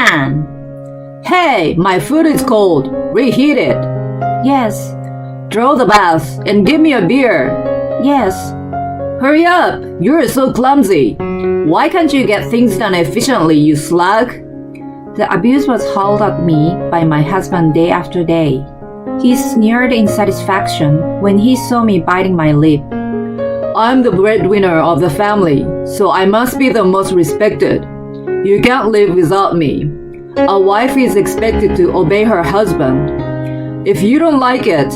pan. Hey, my food is cold. Reheat it. Yes, Draw the bath and give me a beer. yes. Hurry up! You're so clumsy. Why can't you get things done efficiently, you slug? The abuse was hurled at me by my husband day after day. He sneered in satisfaction when he saw me biting my lip. I'm the breadwinner of the family, so I must be the most respected. You can't live without me. A wife is expected to obey her husband. If you don't like it,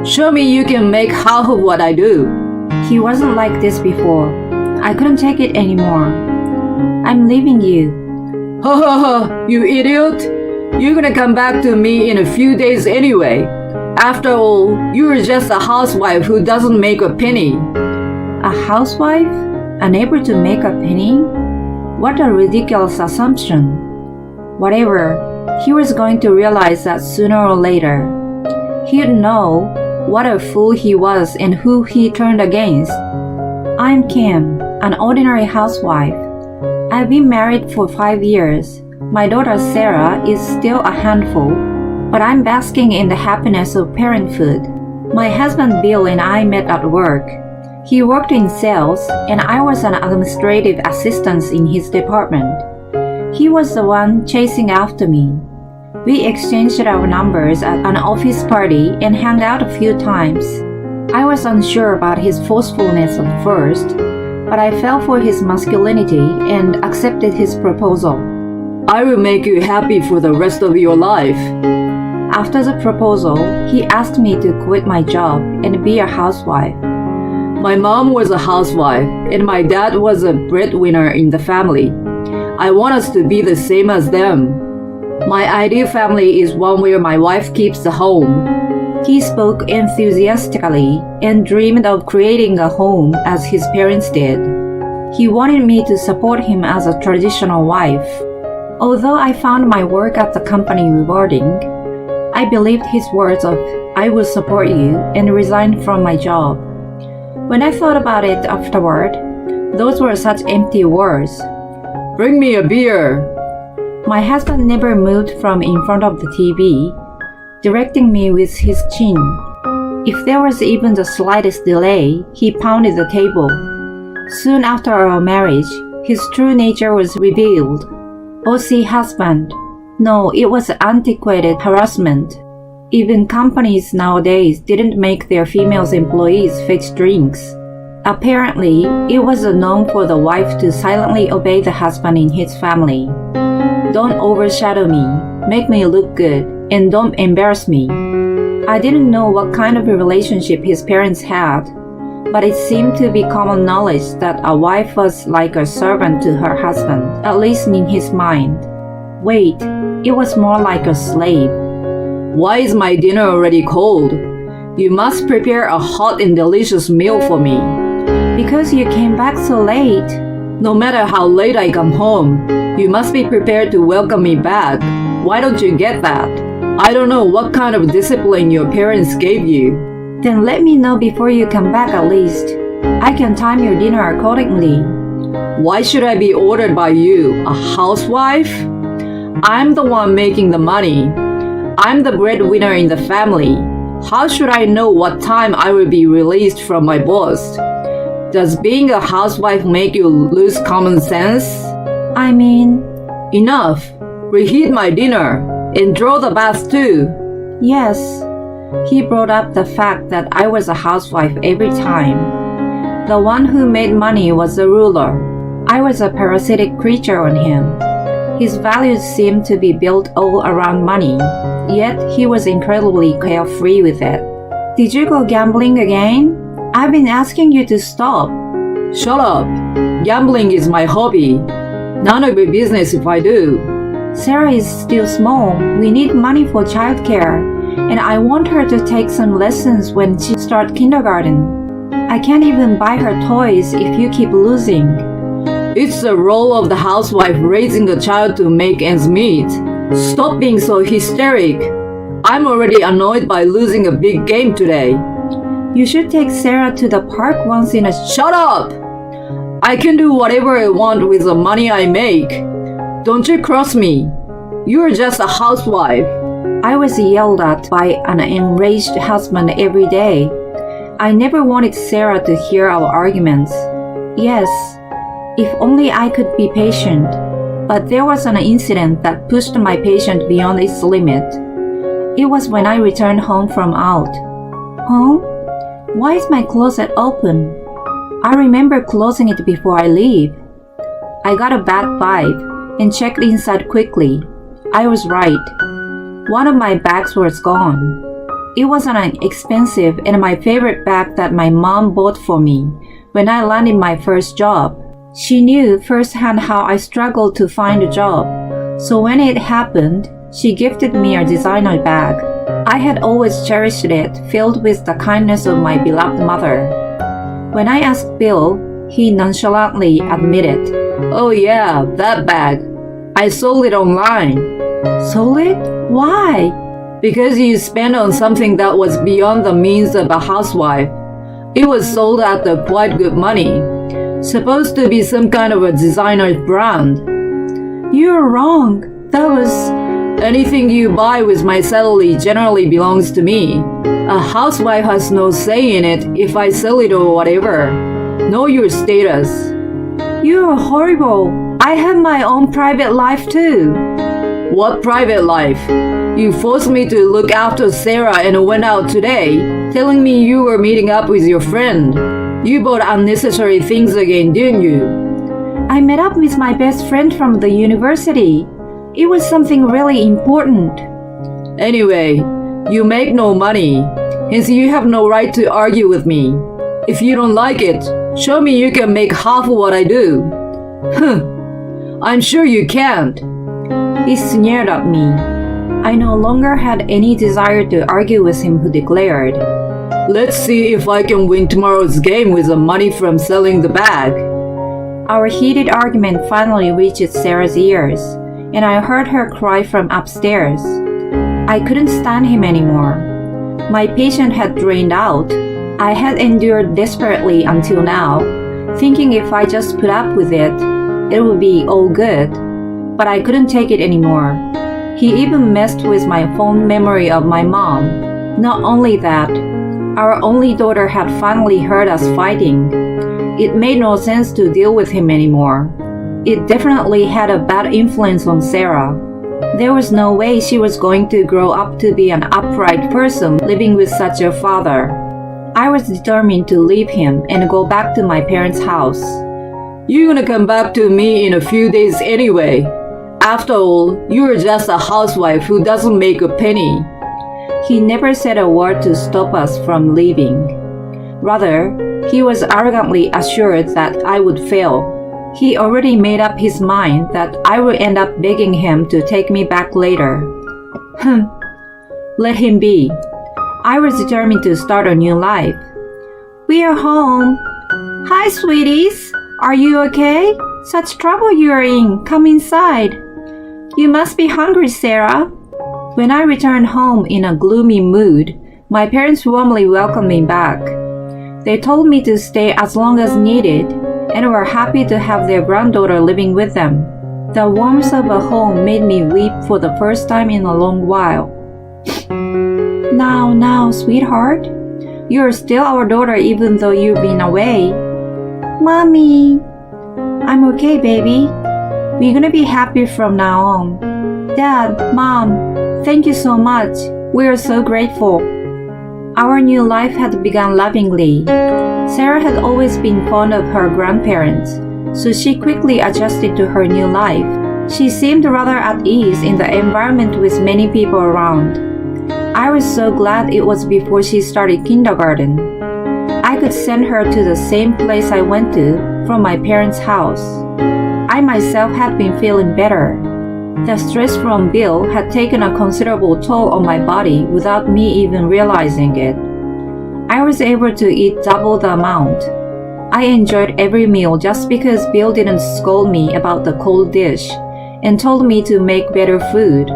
show me you can make half of what I do. He wasn't like this before. I couldn't take it anymore. I'm leaving you. Ha ha ha, you idiot! You're gonna come back to me in a few days anyway. After all, you're just a housewife who doesn't make a penny. A housewife? Unable to make a penny? What a ridiculous assumption. Whatever, he was going to realize that sooner or later. He'd know what a fool he was and who he turned against. I'm Kim, an ordinary housewife. I've been married for 5 years. My daughter Sarah is still a handful, but I'm basking in the happiness of parenthood. My husband Bill and I met at work. He worked in sales, and I was an administrative assistant in his department. He was the one chasing after me. We exchanged our numbers at an office party and hung out a few times. I was unsure about his forcefulness at first, but I fell for his masculinity and accepted his proposal. I will make you happy for the rest of your life. After the proposal, he asked me to quit my job and be a housewife. My mom was a housewife, and my dad was a breadwinner in the family. I want us to be the same as them. My ideal family is one where my wife keeps the home. He spoke enthusiastically and dreamed of creating a home as his parents did. He wanted me to support him as a traditional wife. Although I found my work at the company rewarding, I believed his words of, "I will support you," and resigned from my job. When I thought about it afterward, those were such empty words. Bring me a beer. My husband never moved from in front of the TV, directing me with his chin. If there was even the slightest delay, he pounded the table. Soon after our marriage, his true nature was revealed. Bossy husband. No, it was antiquated harassment. Even companies nowadays didn't make their female employees fetch drinks. Apparently, it was a norm for the wife to silently obey the husband in his family. Don't overshadow me, make me look good, and don't embarrass me. I didn't know what kind of a relationship his parents had, but it seemed to be common knowledge that a wife was like a servant to her husband, at least in his mind. Wait, it was more like a slave. Why is my dinner already cold? You must prepare a hot and delicious meal for me. Because you came back so late. No matter how late I come home, you must be prepared to welcome me back. Why don't you get that? I don't know what kind of discipline your parents gave you. Then let me know before you come back at least. I can time your dinner accordingly. Why should I be ordered by you, a housewife? I'm the one making the money. I'm the breadwinner in the family. How should I know what time I will be released from my boss? Does being a housewife make you lose common sense? I mean, enough. Reheat my dinner and draw the bath too. Yes. He brought up the fact that I was a housewife every time. The one who made money was the ruler. I was a parasitic creature on him. His values seemed to be built all around money, yet he was incredibly carefree with it. Did you go gambling again? I've been asking you to stop. Shut up. Gambling is my hobby. None of your business if I do. Sarah is still small. We need money for childcare, and I want her to take some lessons when she starts kindergarten. I can't even buy her toys if you keep losing. It's the role of the housewife raising a child to make ends meet. Stop being so hysteric. I'm already annoyed by losing a big game today. You should take Sarah to the park once in a... Shut up! I can do whatever I want with the money I make. Don't you cross me. You're just a housewife. I was yelled at by an enraged husband every day. I never wanted Sarah to hear our arguments. Yes, if only I could be patient. But there was an incident that pushed my patience beyond its limit. It was when I returned home from out. Home? Why is my closet open? I remember closing it before I leave. I got a bad vibe and checked inside quickly. I was right. One of my bags was gone. It was an expensive and my favorite bag that my mom bought for me when I landed my first job. She knew firsthand how I struggled to find a job, so when it happened, she gifted me a designer bag. I had always cherished it, filled with the kindness of my beloved mother. When I asked Bill, he nonchalantly admitted, Oh yeah, that bag. I sold it online. Sold it? Why? Because you spent on something that was beyond the means of a housewife. It was sold at quite good money. Supposed to be some kind of a designer brand. You're wrong. That was... Anything you buy with my salary generally belongs to me. A housewife has no say in it if I sell it or whatever. Know your status. You're horrible. I have my own private life too. What private life? You forced me to look after Sarah and went out today, telling me you were meeting up with your friend. You bought unnecessary things again, didn't you? I met up with my best friend from the university. It was something really important. Anyway, you make no money, hence you have no right to argue with me. If you don't like it, show me you can make half of what I do. I'm sure you can't. He sneered at me. I no longer had any desire to argue with him, who declared, Let's see if I can win tomorrow's game with the money from selling the bag. Our heated argument finally reached Sarah's ears, and I heard her cry from upstairs. I couldn't stand him anymore. My patience had drained out. I had endured desperately until now, thinking if I just put up with it, it would be all good. But I couldn't take it anymore. He even messed with my fond memory of my mom. Not only that, our only daughter had finally heard us fighting. It made no sense to deal with him anymore. It definitely had a bad influence on Sarah. There was no way she was going to grow up to be an upright person living with such a father. I was determined to leave him and go back to my parents' house. You're gonna come back to me in a few days anyway. After all, you're just a housewife who doesn't make a penny. He never said a word to stop us from leaving. Rather, he was arrogantly assured that I would fail. He already made up his mind that I would end up begging him to take me back later. Let him be. I was determined to start a new life. We are home. Hi, sweeties. Are you okay? Such trouble you're in. Come inside. You must be hungry, Sarah. When I returned home in a gloomy mood, my parents warmly welcomed me back. They told me to stay as long as needed and were happy to have their granddaughter living with them. The warmth of a home made me weep for the first time in a long while. Now, sweetheart. You're still our daughter even though you've been away. Mommy. I'm okay, baby. We're gonna be happy from now on. Dad, Mom, thank you so much. We are so grateful. Our new life had begun lovingly. Sarah had always been fond of her grandparents, so she quickly adjusted to her new life. She seemed rather at ease in the environment with many people around. I was so glad it was before she started kindergarten. I could send her to the same place I went to from my parents' house. I myself had been feeling better. The stress from Bill had taken a considerable toll on my body without me even realizing it. I was able to eat double the amount. I enjoyed every meal just because Bill didn't scold me about the cold dish and told me to make better food.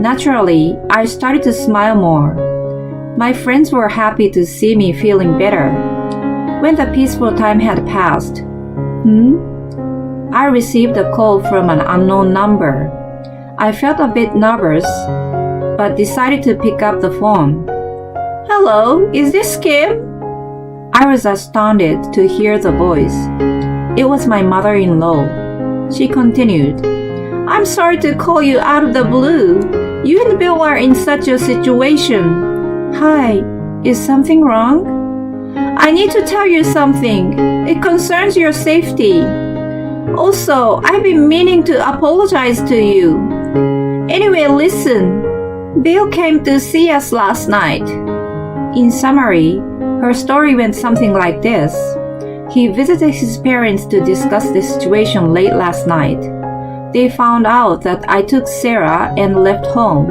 Naturally, I started to smile more. My friends were happy to see me feeling better. When the peaceful time had passed, I received a call from an unknown number. I felt a bit nervous, but decided to pick up the phone. Hello, is this Kim? I was astounded to hear the voice. It was my mother-in-law. She continued, I'm sorry to call you out of the blue. You and Bill are in such a situation. Hi, is something wrong? I need to tell you something. It concerns your safety. Also, I've been meaning to apologize to you. Anyway, listen. Bill came to see us last night. In summary, her story went something like this. He visited his parents to discuss the situation late last night. They found out that I took Sarah and left home,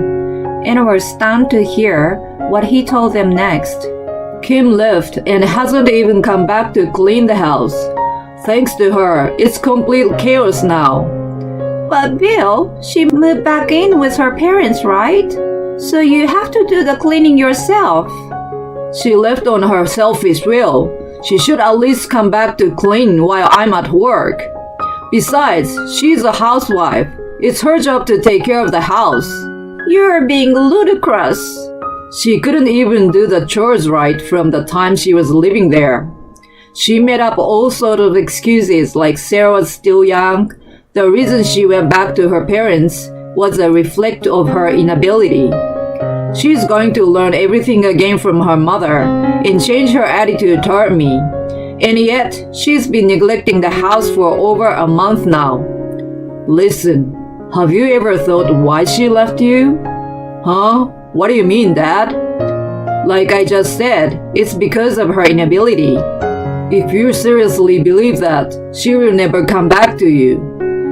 and were stunned to hear what he told them next. Kim left and hasn't even come back to clean the house. Thanks to her, it's complete chaos now. But Bill, she moved back in with her parents, right? So you have to do the cleaning yourself. She left on her selfish will. She should at least come back to clean while I'm at work. Besides, she's a housewife. It's her job to take care of the house. You're being ludicrous. She couldn't even do the chores right from the time she was living there. She made up all sorts of excuses like Sarah was still young. The reason she went back to her parents was a reflect of her inability. She's going to learn everything again from her mother and change her attitude toward me. And yet, she's been neglecting the house for over a month now. Listen, have you ever thought why she left you? Huh? What do you mean, Dad? Like I just said, it's because of her inability. If you seriously believe that, she will never come back to you.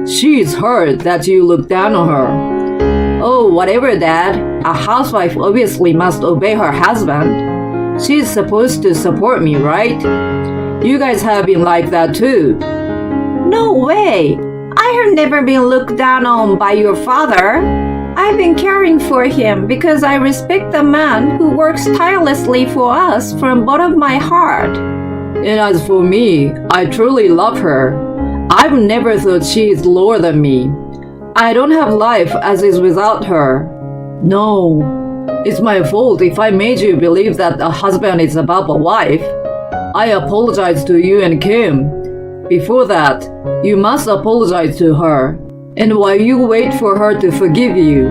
She's hurt that you look down on her. Oh, whatever, Dad. A housewife obviously must obey her husband. She's supposed to support me, right? You guys have been like that too. No way! I have never been looked down on by your father. I've been caring for him because I respect the man who works tirelessly for us from the bottom of my heart. And as for me, I truly love her. I've never thought she is lower than me. I don't have life as is without her. No, it's my fault if I made you believe that a husband is above a wife. I apologize to you and Kim. Before that, you must apologize to her. And while you wait for her to forgive you,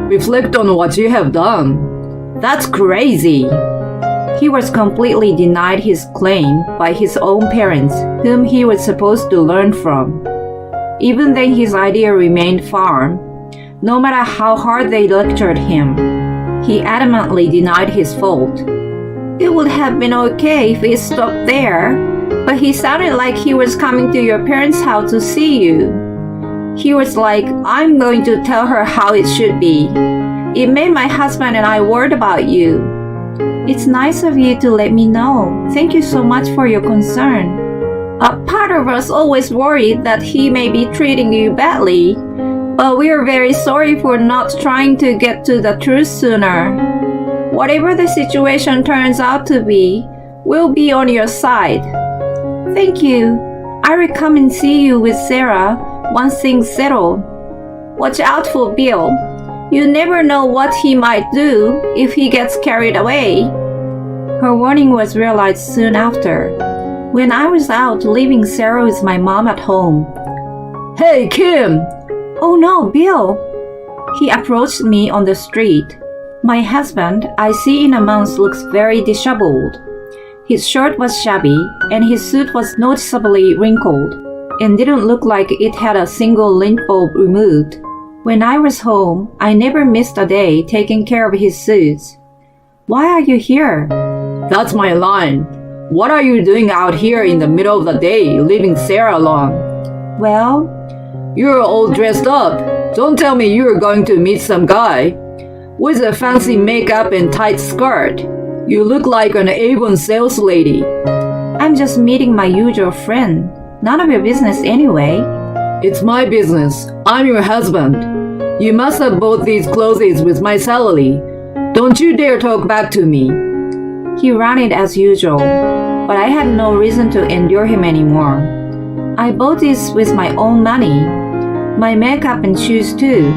reflect on what you have done. That's crazy. He was completely denied his claim by his own parents, whom he was supposed to learn from. Even then his idea remained firm. No matter how hard they lectured him, he adamantly denied his fault. It would have been okay if it stopped there, but he sounded like he was coming to your parents' house to see you. He was like, I'm going to tell her how it should be. It made my husband and I worried about you. It's nice of you to let me know. Thank you so much for your concern. A part of us always worried that he may be treating you badly, but we are very sorry for not trying to get to the truth sooner. Whatever the situation turns out to be, we'll be on your side. Thank you. I will come and see you with Sarah once things settle. Watch out for Bill. You never know what he might do if he gets carried away. Her warning was realized soon after, when I was out leaving Sarah with my mom at home. Hey, Kim! Oh no, Bill! He approached me on the street. My husband, I see in a month, looks very disheveled. His shirt was shabby, and his suit was noticeably wrinkled, and didn't look like it had a single lint bulb removed. When I was home, I never missed a day taking care of his suits. Why are you here? That's my line. What are you doing out here in the middle of the day, leaving Sarah alone? Well, you're all dressed up. Don't tell me you're going to meet some guy with a fancy makeup and tight skirt. You look like an Avon sales lady. I'm just meeting my usual friend. None of your business anyway. It's my business. I'm your husband. You must have bought these clothes with my salary. Don't you dare talk back to me. He ran it as usual, but I had no reason to endure him anymore. I bought this with my own money. My makeup and shoes too.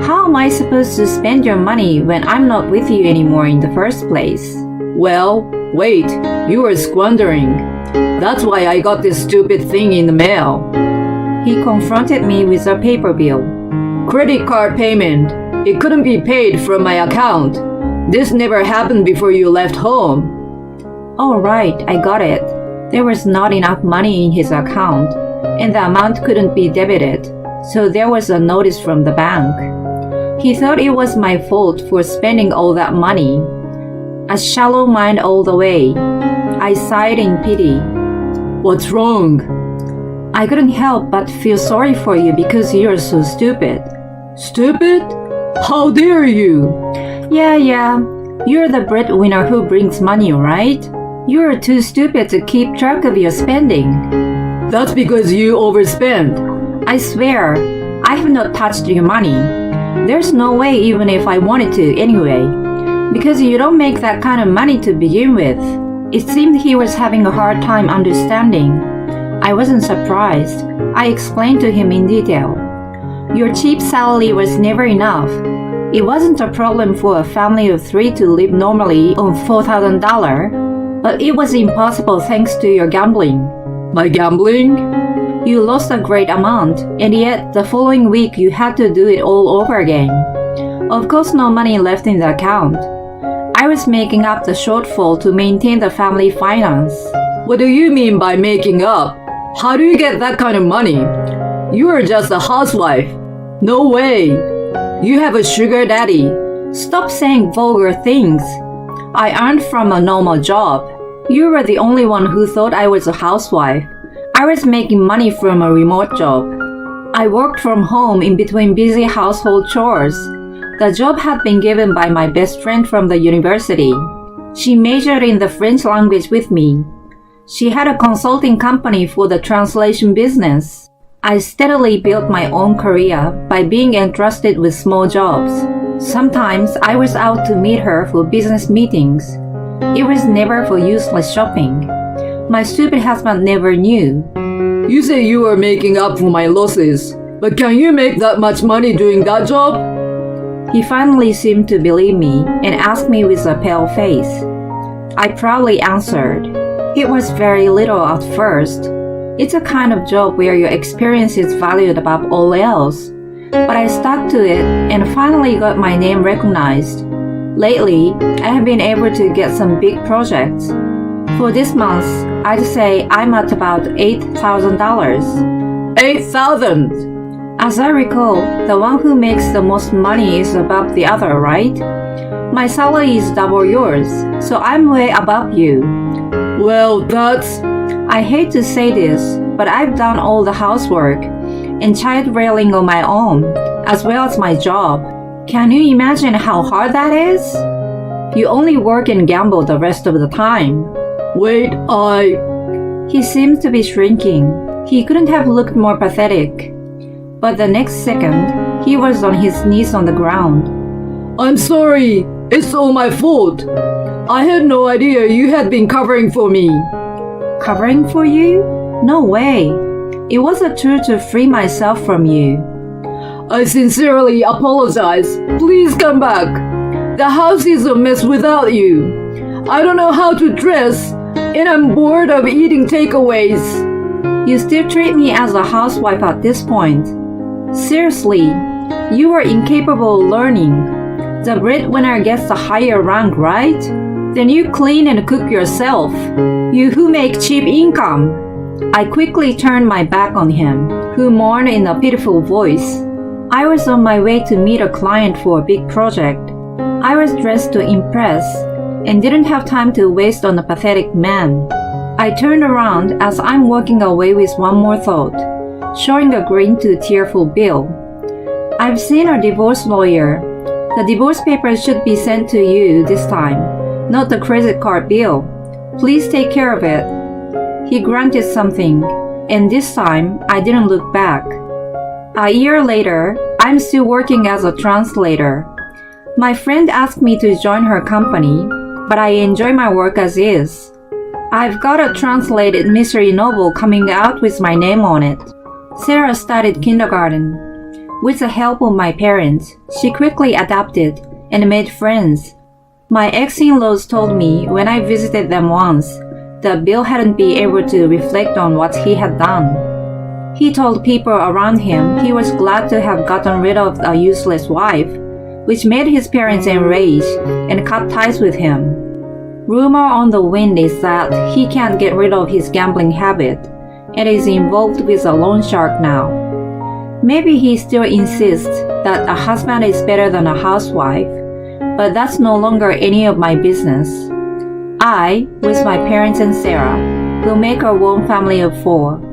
How am I supposed to spend your money when I'm not with you anymore in the first place? Well, wait, you were squandering. That's why I got this stupid thing in the mail. He confronted me with a paper bill. Credit card payment. It couldn't be paid from my account. This never happened before you left home. Oh, right, I got it. There was not enough money in his account, and the amount couldn't be debited, so there was a notice from the bank. He thought it was my fault for spending all that money. A shallow mind all the way. I sighed in pity. What's wrong? I couldn't help but feel sorry for you because you're so stupid. Stupid? How dare you? Yeah. You're the breadwinner who brings money, right? You're too stupid to keep track of your spending. That's because you overspend. I swear, I have not touched your money. There's no way even if I wanted to anyway. Because you don't make that kind of money to begin with. It seemed he was having a hard time understanding. I wasn't surprised. I explained to him in detail. Your cheap salary was never enough. It wasn't a problem for a family of 3 to live normally on $4,000, but it was impossible thanks to your gambling. My gambling? You lost a great amount, and yet the following week you had to do it all over again. Of course, no money left in the account. I was making up the shortfall to maintain the family finance. What do you mean by making up? How do you get that kind of money? You are just a housewife. No way. You have a sugar daddy. Stop saying vulgar things. I earned from a normal job. You were the only one who thought I was a housewife. I was making money from a remote job. I worked from home in between busy household chores. The job had been given by my best friend from the university. She majored in the French language with me. She had a consulting company for the translation business. I steadily built my own career by being entrusted with small jobs. Sometimes I was out to meet her for business meetings. It was never for useless shopping. My stupid husband never knew. You say you are making up for my losses, but can you make that much money doing that job? He finally seemed to believe me and asked me with a pale face. I proudly answered. It was very little at first. It's a kind of job where your experience is valued above all else. But I stuck to it and finally got my name recognized. Lately, I have been able to get some big projects. For this month, I'd say I'm at about $8,000. $8,000? As I recall, the one who makes the most money is above the other, right? My salary is double yours, so I'm way above you. Well, that's... I hate to say this, but I've done all the housework and child rearing on my own, as well as my job. Can you imagine how hard that is? You only work and gamble the rest of the time. Wait, He seemed to be shrinking. He couldn't have looked more pathetic. But the next second, he was on his knees on the ground. I'm sorry. It's all my fault. I had no idea you had been covering for me. Covering for you? No way. It was a tool to free myself from you. I sincerely apologize. Please come back. The house is a mess without you. I don't know how to dress, and I'm bored of eating takeaways. You still treat me as a housewife at this point. Seriously, you are incapable of learning. The breadwinner gets a higher rank, right? Then you clean and cook yourself. You who make cheap income. I quickly turned my back on him, who mourned in a pitiful voice. I was on my way to meet a client for a big project. I was dressed to impress and didn't have time to waste on a pathetic man. I turned around as I'm walking away with one more thought, showing a green to tearful bill. I've seen a divorce lawyer. The divorce papers should be sent to you this time, not the credit card bill. Please take care of it. He grunted something, and this time I didn't look back. A year later, I'm still working as a translator. My friend asked me to join her company, but I enjoy my work as is. I've got a translated mystery novel coming out with my name on it. Sarah started kindergarten. With the help of my parents, she quickly adapted and made friends. My ex-in-laws told me when I visited them once that Bill hadn't been able to reflect on what he had done. He told people around him he was glad to have gotten rid of a useless wife, which made his parents enraged and cut ties with him. Rumor on the wind is that he can't get rid of his gambling habit and is involved with a loan shark now. Maybe he still insists that a husband is better than a housewife, but that's no longer any of my business. I, with my parents and Sarah, will make a warm family of 4.